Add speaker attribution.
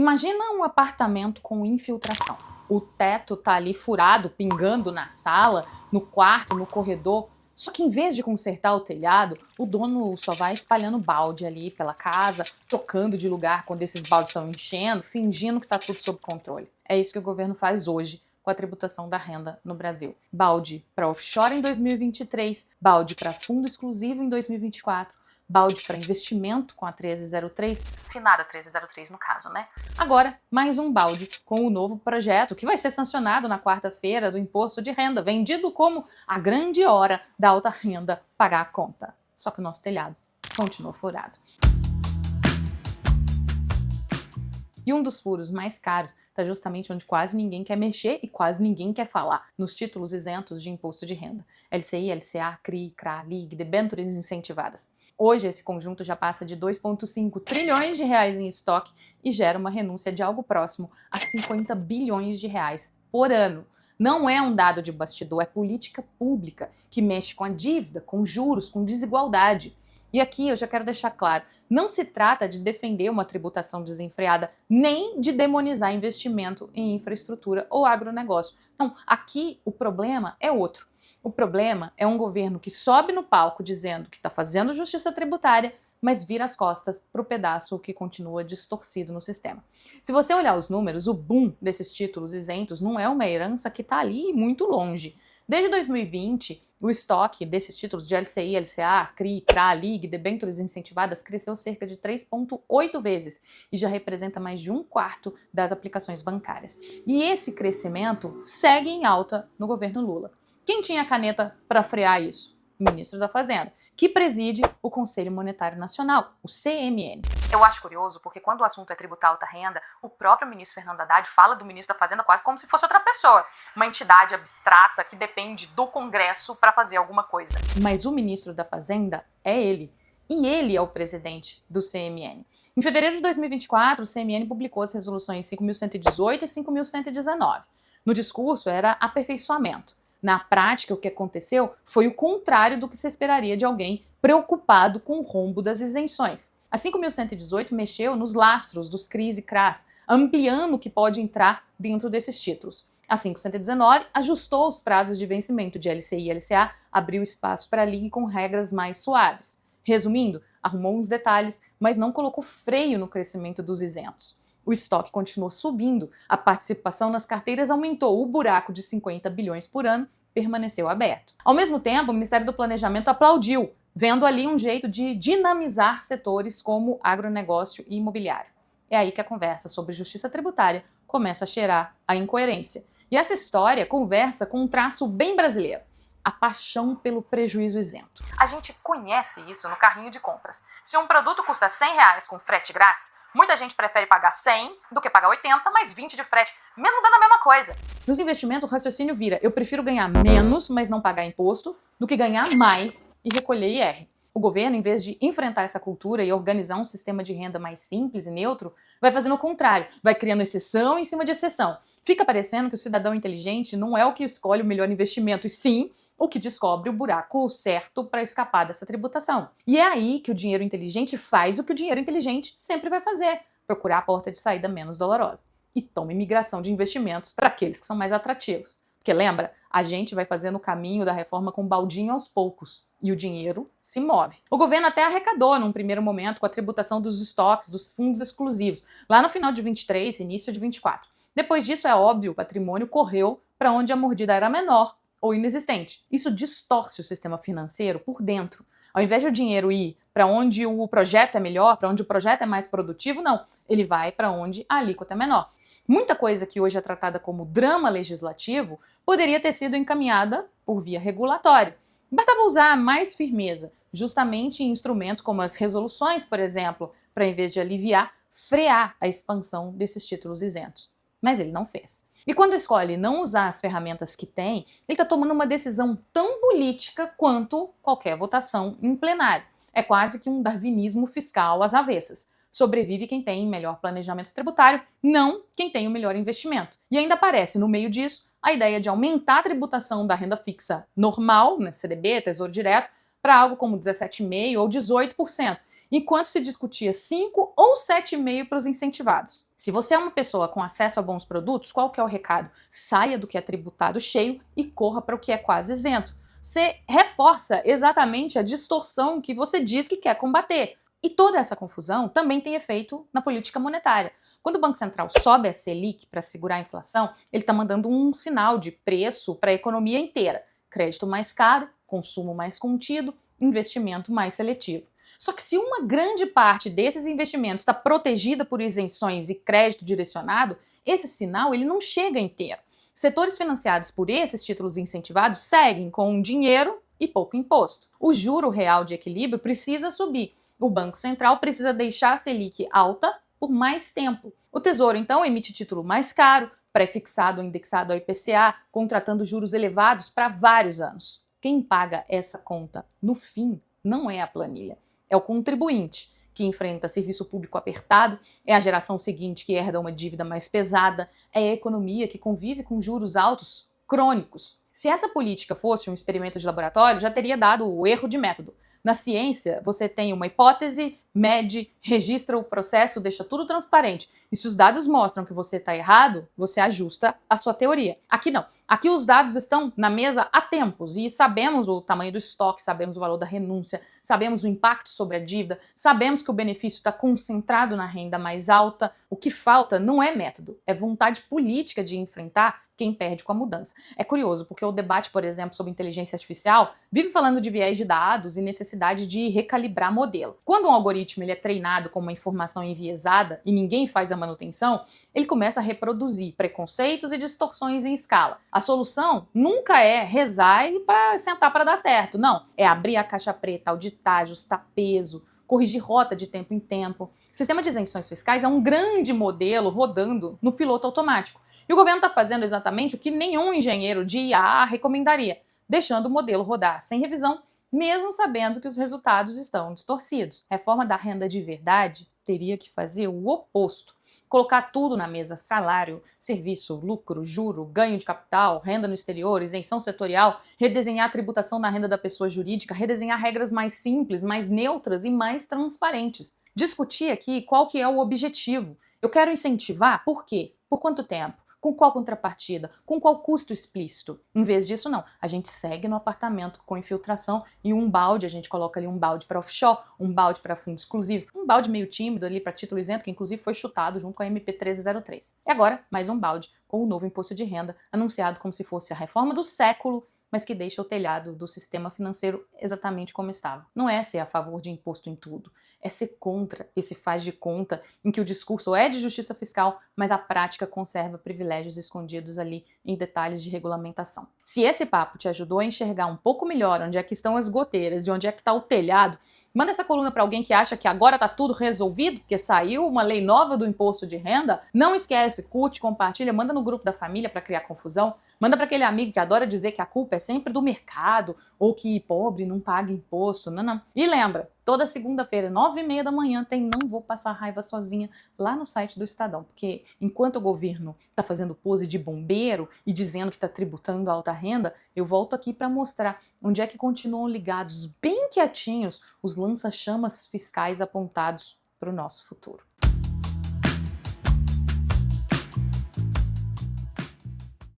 Speaker 1: Imagina um apartamento com infiltração. O teto tá ali furado, pingando na sala, no quarto, no corredor. Só que em vez de consertar o telhado, o dono só vai espalhando balde ali pela casa, trocando de lugar quando esses baldes estão enchendo, fingindo que tá tudo sob controle. É isso que o governo faz hoje com a tributação da renda no Brasil. Balde para offshore em 2023, balde para fundo exclusivo em 2024, balde para investimento com a 1303, finada 1303 no caso, né? Agora, mais um balde com o novo projeto que vai ser sancionado na quarta-feira do imposto de renda, vendido como a grande hora da alta renda pagar a conta. Só que o nosso telhado continua furado. E um dos furos mais caros está justamente onde quase ninguém quer mexer e quase ninguém quer falar, nos títulos isentos de imposto de renda. LCI, LCA, CRI, CRA, LIG, debêntures incentivadas. Hoje esse conjunto já passa de 2,5 trilhões de reais em estoque e gera uma renúncia de algo próximo a 50 bilhões de reais por ano. Não é um dado de bastidor, é política pública que mexe com a dívida, com juros, com desigualdade. E aqui eu já quero deixar claro, não se trata de defender uma tributação desenfreada, nem de demonizar investimento em infraestrutura ou agronegócio. Não, aqui o problema é outro. O problema é um governo que sobe no palco dizendo que está fazendo justiça tributária, mas vira as costas para o pedaço que continua distorcido no sistema. Se você olhar os números, o boom desses títulos isentos não é uma herança que está ali muito longe. Desde 2020, o estoque desses títulos de LCI, LCA, CRI, CRA, LIG, debêntures incentivadas cresceu cerca de 3,8 vezes e já representa mais de 1/4 das aplicações bancárias. E esse crescimento segue em alta no governo Lula. Quem tinha caneta para frear isso? O ministro da Fazenda, que preside o Conselho Monetário Nacional, o CMN. Eu acho curioso porque quando o assunto é tributar alta renda, o próprio ministro Fernando Haddad fala do ministro da Fazenda quase como se fosse outra pessoa, uma entidade abstrata que depende do Congresso para fazer alguma coisa. Mas o ministro da Fazenda é ele. E ele é o presidente do CMN. Em fevereiro de 2024, o CMN publicou as resoluções 5.118 e 5.119. No discurso era aperfeiçoamento. Na prática, o que aconteceu foi o contrário do que se esperaria de alguém preocupado com o rombo das isenções. A 5.118 mexeu nos lastros dos CRIs e CRAs, ampliando o que pode entrar dentro desses títulos. A 5.119 ajustou os prazos de vencimento de LCI e LCA, abriu espaço para a LIG com regras mais suaves. Resumindo, arrumou uns detalhes, mas não colocou freio no crescimento dos isentos. O estoque continuou subindo, a participação nas carteiras aumentou, o buraco de 50 bilhões por ano permaneceu aberto. Ao mesmo tempo, o Ministério do Planejamento aplaudiu, vendo ali um jeito de dinamizar setores como agronegócio e imobiliário. É aí que a conversa sobre justiça tributária começa a cheirar a incoerência. E essa história conversa com um traço bem brasileiro: a paixão pelo prejuízo isento. A gente conhece isso no carrinho de compras. Se um produto custa R$100 com frete grátis, muita gente prefere pagar 100 do que pagar 80 mais 20 de frete, mesmo dando a mesma coisa. Nos investimentos, o raciocínio vira: eu prefiro ganhar menos, mas não pagar imposto, do que ganhar mais e recolher IR. O governo, em vez de enfrentar essa cultura e organizar um sistema de renda mais simples e neutro, vai fazendo o contrário, vai criando exceção em cima de exceção. Fica parecendo que o cidadão inteligente não é o que escolhe o melhor investimento, e sim o que descobre o buraco certo para escapar dessa tributação. E é aí que o dinheiro inteligente faz o que o dinheiro inteligente sempre vai fazer: procurar a porta de saída menos dolorosa. E toma imigração de investimentos para aqueles que são mais atrativos. Porque lembra, a gente vai fazendo o caminho da reforma com baldinho aos poucos, e o dinheiro se move. O governo até arrecadou num primeiro momento com a tributação dos estoques, dos fundos exclusivos, lá no final de 23, início de 24. Depois disso, é óbvio, o patrimônio correu para onde a mordida era menor ou inexistente. Isso distorce o sistema financeiro por dentro. Ao invés de o dinheiro ir para onde o projeto é melhor, para onde o projeto é mais produtivo, não. Ele vai para onde a alíquota é menor. Muita coisa que hoje é tratada como drama legislativo poderia ter sido encaminhada por via regulatória. Bastava usar mais firmeza, justamente em instrumentos como as resoluções, por exemplo, para, em vez de aliviar, frear a expansão desses títulos isentos. Mas ele não fez. E quando escolhe não usar as ferramentas que tem, ele está tomando uma decisão tão política quanto qualquer votação em plenário. É quase que um darwinismo fiscal às avessas. Sobrevive quem tem melhor planejamento tributário, não quem tem o melhor investimento. E ainda aparece, no meio disso, a ideia de aumentar a tributação da renda fixa normal, né, CDB, Tesouro Direto, para algo como 17,5% ou 18%. enquanto se discutia 5 ou 7,5 para os incentivados. Se você é uma pessoa com acesso a bons produtos, qual que é o recado? Saia do que é tributado cheio e corra para o que é quase isento. Você reforça exatamente a distorção que você diz que quer combater. E toda essa confusão também tem efeito na política monetária. Quando o Banco Central sobe a Selic para segurar a inflação, ele está mandando um sinal de preço para a economia inteira. Crédito mais caro, consumo mais contido, investimento mais seletivo. Só que se uma grande parte desses investimentos está protegida por isenções e crédito direcionado, esse sinal ele não chega inteiro. Setores financiados por esses títulos incentivados seguem com dinheiro e pouco imposto. O juro real de equilíbrio precisa subir. O Banco Central precisa deixar a Selic alta por mais tempo. O Tesouro, então, emite título mais caro, pré-fixado ou indexado ao IPCA, contratando juros elevados para vários anos. Quem paga essa conta, no fim, não é a planilha, é o contribuinte, que enfrenta serviço público apertado, é a geração seguinte que herda uma dívida mais pesada, é a economia que convive com juros altos crônicos. Se essa política fosse um experimento de laboratório, já teria dado o erro de método. Na ciência, você tem uma hipótese, mede, registra o processo, deixa tudo transparente. E se os dados mostram que você está errado, você ajusta a sua teoria. Aqui não. Aqui os dados estão na mesa há tempos e sabemos o tamanho do estoque, sabemos o valor da renúncia, sabemos o impacto sobre a dívida, sabemos que o benefício está concentrado na renda mais alta. O que falta não é método, é vontade política de enfrentar quem perde com a mudança. É curioso, porque o debate, por exemplo, sobre inteligência artificial vive falando de viés de dados e necessidade de recalibrar modelo. Quando um algoritmo ele é treinado com uma informação enviesada e ninguém faz a manutenção, ele começa a reproduzir preconceitos e distorções em escala. A solução nunca é rezar e sentar para dar certo, não. É abrir a caixa preta, auditar, ajustar peso, corrigir rota de tempo em tempo. O sistema de isenções fiscais é um grande modelo rodando no piloto automático. E o governo está fazendo exatamente o que nenhum engenheiro de IA recomendaria, deixando o modelo rodar sem revisão, mesmo sabendo que os resultados estão distorcidos. Reforma da renda de verdade teria que fazer o oposto. Colocar tudo na mesa: salário, serviço, lucro, juro, ganho de capital, renda no exterior, isenção setorial, redesenhar a tributação na renda da pessoa jurídica, redesenhar regras mais simples, mais neutras e mais transparentes. Discutir aqui qual que é o objetivo. Eu quero incentivar, por quê? Por quanto tempo? Com qual contrapartida? Com qual custo explícito? Em vez disso, não. A gente segue no apartamento com infiltração e um balde, a gente coloca ali um balde para offshore, um balde para fundo exclusivo, um balde meio tímido ali para título isento, que inclusive foi chutado junto com a MP 1303. E agora, mais um balde com o novo imposto de renda, anunciado como se fosse a reforma do século, mas que deixa o telhado do sistema financeiro exatamente como estava. Não é ser a favor de imposto em tudo, é ser contra esse faz de conta em que o discurso é de justiça fiscal, mas a prática conserva privilégios escondidos ali em detalhes de regulamentação. Se esse papo te ajudou a enxergar um pouco melhor onde é que estão as goteiras e onde é que está o telhado, manda essa coluna para alguém que acha que agora está tudo resolvido, porque saiu uma lei nova do imposto de renda. Não esquece, curte, compartilha, manda no grupo da família para criar confusão, manda para aquele amigo que adora dizer que a culpa é sempre do mercado ou que pobre não paga imposto. Não, não. E lembra, toda segunda-feira, 9h30 da manhã, tem Não Vou Passar Raiva Sozinha lá no site do Estadão, porque enquanto o governo está fazendo pose de bombeiro e dizendo que está tributando a alta renda, eu volto aqui para mostrar onde é que continuam ligados bem quietinhos os lança-chamas fiscais apontados para o nosso futuro.